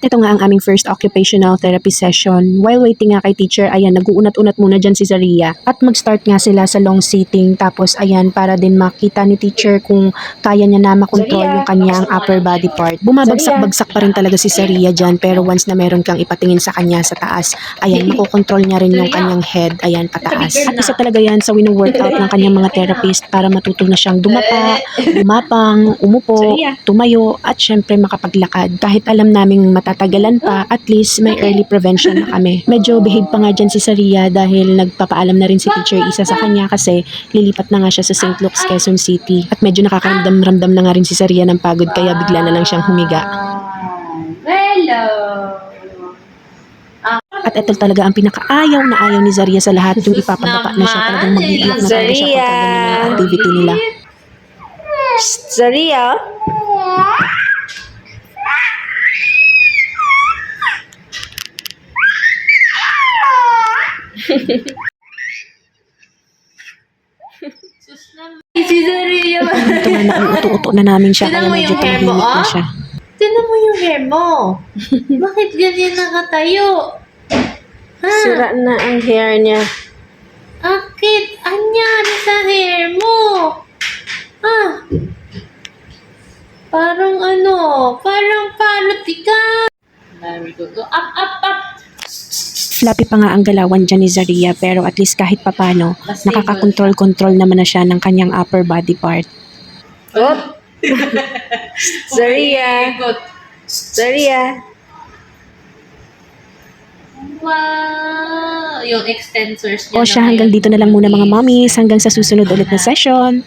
Ito nga ang aming first occupational therapy session. While waiting nga kay teacher, ayan, nag-uunat-unat muna dyan si Zaria. At mag-start nga sila sa long sitting. Tapos, ayan, para din makita ni teacher kung kaya niya na makontrol yung kanyang upper body part. Bumabagsak-bagsak pa rin talaga si Zaria dyan. Pero once na meron kang ipatingin sa kanya sa taas, ayan, makokontrol niya rin yung kanyang head, ayan, pataas. At isa talaga yan sa wino-workout ng kanyang mga therapist para matuto na siyang dumapa, gumapang, umupo, tumayo, at syempre makapaglakad. Kahit alam naming matatagalan pa, at least may early prevention na kami. Medyo behave pa nga dyan si Zaria dahil nagpapaalam na rin si Teacher Isa sa kanya kasi lilipat na nga siya sa St. Luke's, Quezon City. At medyo nakakaramdam-ramdam na nga rin si Zaria ng pagod kaya bigla na lang siyang humiga. Hello! At ito talaga ang pinakaayaw na ayaw ni Zaria sa lahat, yung ipapababa na siya, talagang mag-iiyak na talaga siya pagka ganyan yung activity nila. Zaria? Si Zaria. Ito nga, nauuto-uto na namin siya kaya medyo tahimik na siya. Tignan mo yung hair mo. Bakit ganyan nakatayo? Ha? Sira na ang hair niya. Akit? Anyari sa hair mo? Ah. Parang ka. Very good. Up. Flappy pa nga ang galawan dyan ni Zaria pero at least kahit papano, nakakakontrol-control naman na siya ng kanyang upper body part. Oh! Zaria! Zaria! Wow! Yung extensors niya. O siya, hanggang dito na lang muna mga mommies, hanggang sa susunod ulit na session.